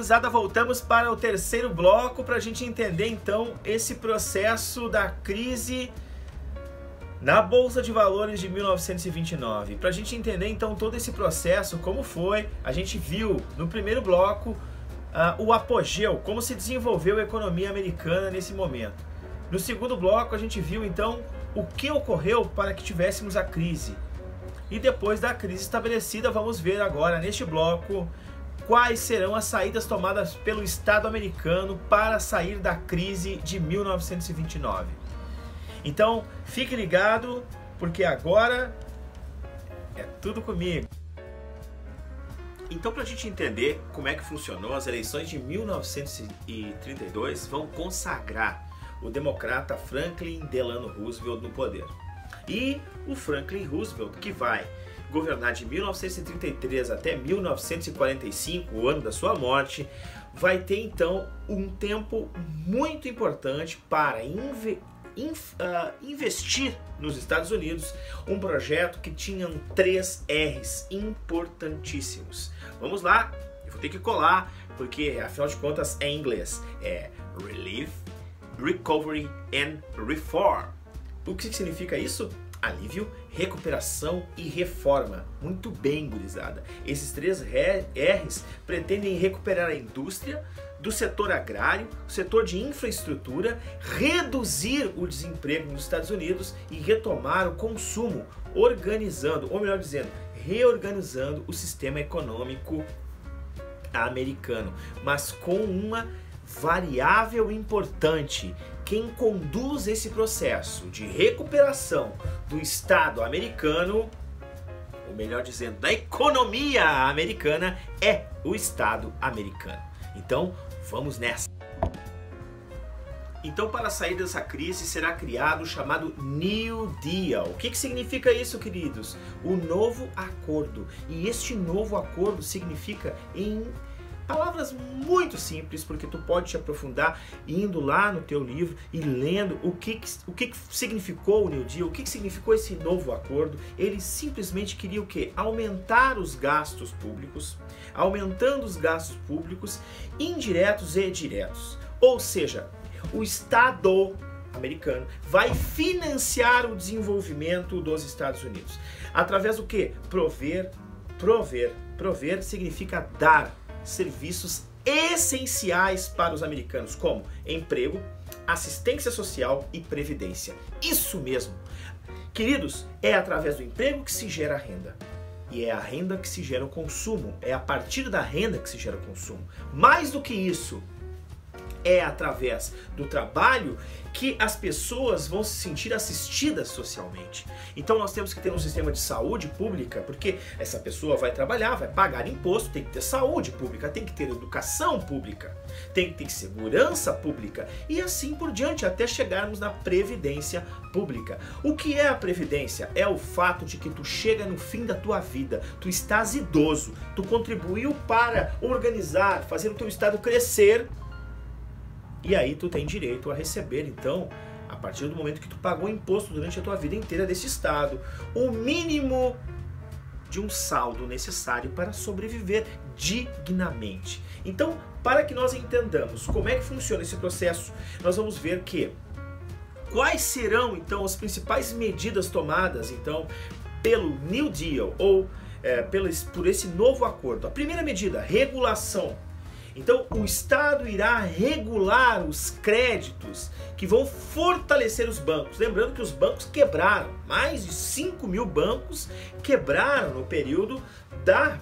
gurizada, voltamos para o terceiro bloco para a gente entender então esse processo da crise na Bolsa de Valores de 1929. Para a gente entender então todo esse processo, como foi, a gente viu no primeiro bloco o apogeu, como se desenvolveu a economia americana nesse momento. No segundo bloco a gente viu então o que ocorreu para que tivéssemos a crise. E depois da crise estabelecida, vamos ver agora neste bloco quais serão as saídas tomadas pelo Estado americano para sair da crise de 1929. Então, fique ligado, porque agora é tudo comigo. Então, para a gente entender como é que funcionou, as eleições de 1932 vão consagrar o democrata Franklin Delano Roosevelt no poder. E o Franklin Roosevelt, que vai governar de 1933 até 1945, o ano da sua morte, vai ter então um tempo muito importante para investir nos Estados Unidos, um projeto que tinha 3 R's importantíssimos. Vamos lá, eu vou ter que colar, porque afinal de contas é em inglês. É Relief, Recovery and Reform. O que significa isso? Alívio, recuperação e reforma. Muito bem, gurizada. Esses 3 R's pretendem recuperar a indústria do setor agrário, o setor de infraestrutura, reduzir o desemprego nos Estados Unidos e retomar o consumo, organizando, ou melhor dizendo, reorganizando o sistema econômico americano, mas com uma variável importante. Quem conduz esse processo de recuperação do Estado americano, ou melhor dizendo, da economia americana, é o Estado americano. Então, vamos nessa. Então, para sair dessa crise, será criado o chamado New Deal. O que significa isso, queridos? O novo acordo. E este novo acordo significa, em palavras muito simples, porque tu pode te aprofundar indo lá no teu livro e lendo o que significou o New Deal, o que significou esse novo acordo. Ele simplesmente queria o quê? Aumentar os gastos públicos, aumentando os gastos públicos indiretos e diretos. Ou seja, o Estado americano vai financiar o desenvolvimento dos Estados Unidos. Através do quê? Prover. Prover significa dar serviços essenciais para os americanos, como emprego, assistência social e previdência. Isso mesmo. Queridos, é através do emprego que se gera a renda. E é a renda que se gera o consumo. É a partir da renda que se gera o consumo. Mais do que isso, é através do trabalho que as pessoas vão se sentir assistidas socialmente. Então nós temos que ter um sistema de saúde pública, porque essa pessoa vai trabalhar, vai pagar imposto, tem que ter saúde pública, tem que ter educação pública, tem que ter segurança pública e assim por diante, até chegarmos na previdência pública. O que é a previdência? É o fato de que tu chega no fim da tua vida, tu estás idoso, tu contribuiu para organizar, fazer o teu estado crescer. E aí tu tem direito a receber, então, a partir do momento que tu pagou imposto durante a tua vida inteira desse Estado, o mínimo de um saldo necessário para sobreviver dignamente. Então, para que nós entendamos como é que funciona esse processo, nós vamos ver que quais serão, então, as principais medidas tomadas, então, pelo New Deal, ou por esse novo acordo. A primeira medida, regulação. Então, o Estado irá regular os créditos que vão fortalecer os bancos. Lembrando que os bancos quebraram. Mais de 5 mil bancos quebraram no período da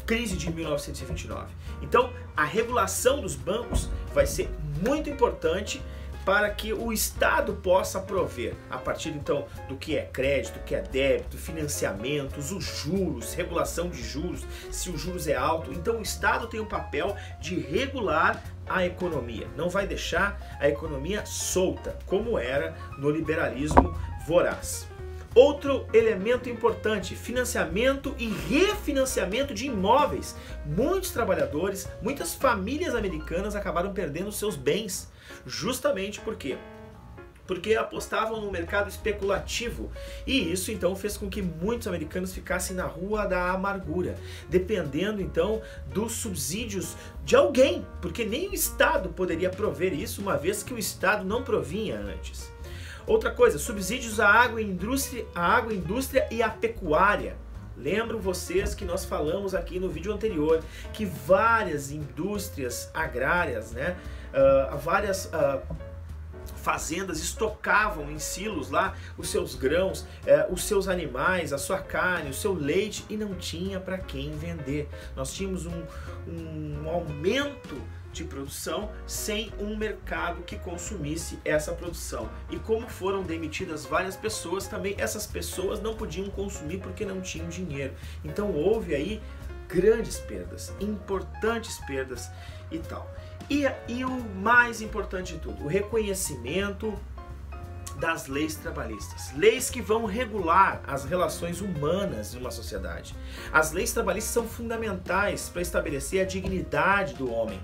crise de 1929. Então, a regulação dos bancos vai ser muito importante para que o Estado possa prover, a partir então do que é crédito, que é débito, financiamentos, os juros, regulação de juros, se o juros é alto. Então o Estado tem um papel de regular a economia, não vai deixar a economia solta, como era no liberalismo voraz. Outro elemento importante, financiamento e refinanciamento de imóveis. Muitos trabalhadores, muitas famílias americanas acabaram perdendo seus bens, justamente porque porque apostavam no mercado especulativo. E isso então fez com que muitos americanos ficassem na rua da amargura, dependendo então dos subsídios de alguém, porque nem o Estado poderia prover isso, uma vez que o Estado não provinha antes. Outra coisa, subsídios à agroindústria e à pecuária. Lembro vocês que nós falamos aqui no vídeo anterior que várias indústrias agrárias, várias fazendas estocavam em silos lá os seus grãos, os seus animais, a sua carne, o seu leite, e não tinha para quem vender. Nós tínhamos um aumento de produção sem um mercado que consumisse essa produção. E como foram demitidas várias pessoas, também essas pessoas não podiam consumir porque não tinham dinheiro. Então houve aí grandes perdas, importantes perdas e tal. E o mais importante de tudo, o reconhecimento das leis trabalhistas. Leis que vão regular as relações humanas de uma sociedade. As leis trabalhistas são fundamentais para estabelecer a dignidade do homem.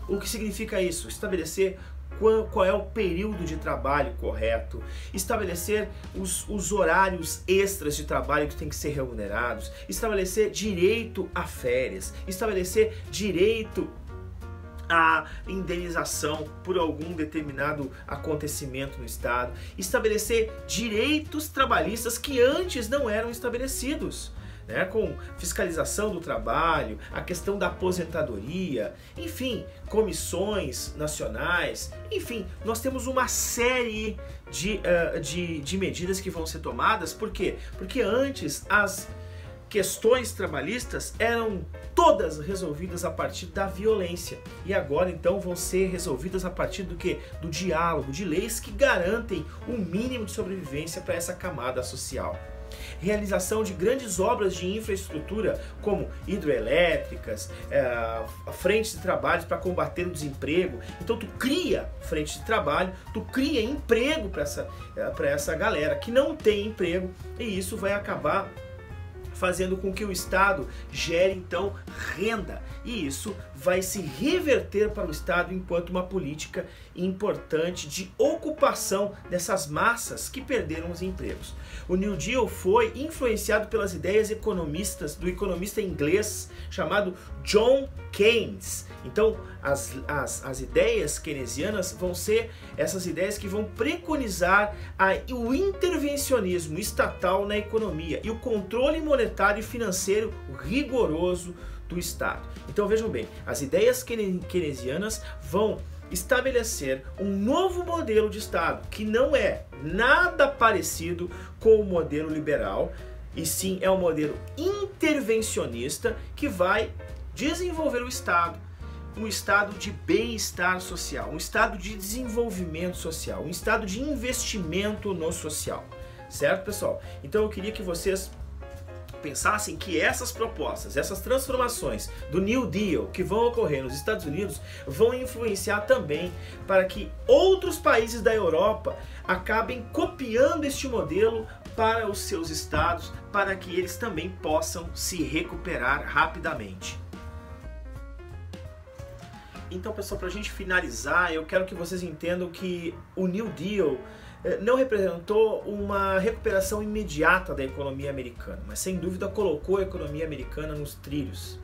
O que significa isso? Estabelecer qual é o período de trabalho correto, estabelecer os horários extras de trabalho que têm que ser remunerados, estabelecer direito a férias, estabelecer direito a indenização por algum determinado acontecimento no Estado, estabelecer direitos trabalhistas que antes não eram estabelecidos, com fiscalização do trabalho, a questão da aposentadoria, enfim, comissões nacionais, enfim, nós temos uma série de medidas que vão ser tomadas. Por quê? Porque antes as questões trabalhistas eram todas resolvidas a partir da violência, e agora então vão ser resolvidas a partir do quê? Do diálogo, de leis que garantem um mínimo de sobrevivência para essa camada social. Realização de grandes obras de infraestrutura, como hidroelétricas, frentes de trabalho para combater o desemprego. Então tu cria frente de trabalho, tu cria emprego para essa galera que não tem emprego, e isso vai acabar fazendo com que o Estado gere então renda, e isso vai se reverter para o Estado enquanto uma política importante de ocupação dessas massas que perderam os empregos. O New Deal foi influenciado pelas ideias economistas do economista inglês chamado John Keynes. Então as ideias keynesianas vão ser essas ideias que vão preconizar o intervencionismo estatal na economia e o controle monetário e financeiro rigoroso do Estado. Então vejam bem, as ideias keynesianas vão estabelecer um novo modelo de Estado que não é nada parecido com o modelo liberal, e sim é um modelo intervencionista que vai desenvolver o Estado, um estado de bem-estar social, um estado de desenvolvimento social, um estado de investimento no social. Certo, pessoal? Então eu queria que vocês pensassem que essas propostas, essas transformações do New Deal que vão ocorrer nos Estados Unidos vão influenciar também para que outros países da Europa acabem copiando este modelo para os seus estados, para que eles também possam se recuperar rapidamente. Então, pessoal, para a gente finalizar, eu quero que vocês entendam que o New Deal não representou uma recuperação imediata da economia americana, mas sem dúvida colocou a economia americana nos trilhos.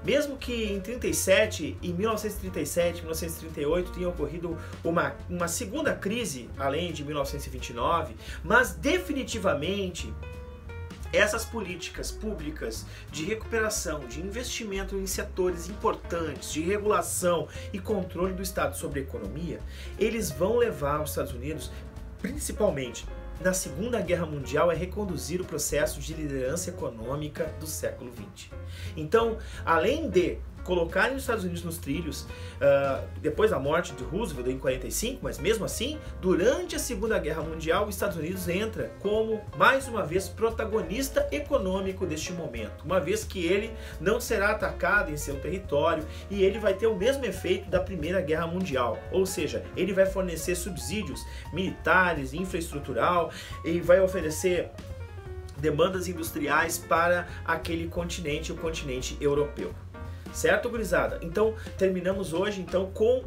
Mesmo que em 1937 e 1938 tenha ocorrido uma segunda crise, além de 1929, mas definitivamente essas políticas públicas de recuperação, de investimento em setores importantes, de regulação e controle do Estado sobre a economia, eles vão levar os Estados Unidos, principalmente na Segunda Guerra Mundial, a reconduzir o processo de liderança econômica do século XX. Então, além de colocarem os Estados Unidos nos trilhos depois da morte de Roosevelt em 45, mas mesmo assim, durante a Segunda Guerra Mundial, os Estados Unidos entra como, mais uma vez, protagonista econômico deste momento, uma vez que ele não será atacado em seu território e ele vai ter o mesmo efeito da Primeira Guerra Mundial, ou seja, ele vai fornecer subsídios militares, infraestrutural, e vai oferecer demandas industriais para aquele continente, o continente europeu. Certo, gurizada? Então, terminamos hoje então com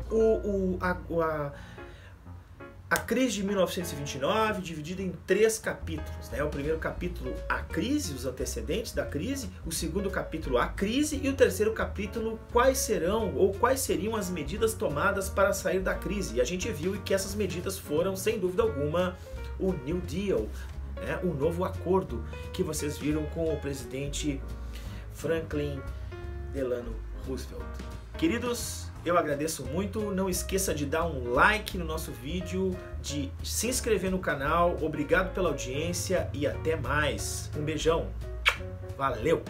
A crise de 1929, dividida em 3 capítulos, né? O primeiro capítulo, a crise, os antecedentes da crise. O segundo capítulo, a crise. E o terceiro capítulo, quais serão ou quais seriam as medidas tomadas para sair da crise. E a gente viu que essas medidas foram, sem dúvida alguma, o New Deal, né? O novo acordo que vocês viram com o presidente Franklin Delano Roosevelt. Queridos, eu agradeço muito, não esqueça de dar um like no nosso vídeo, de se inscrever no canal, obrigado pela audiência e até mais. Um beijão, valeu!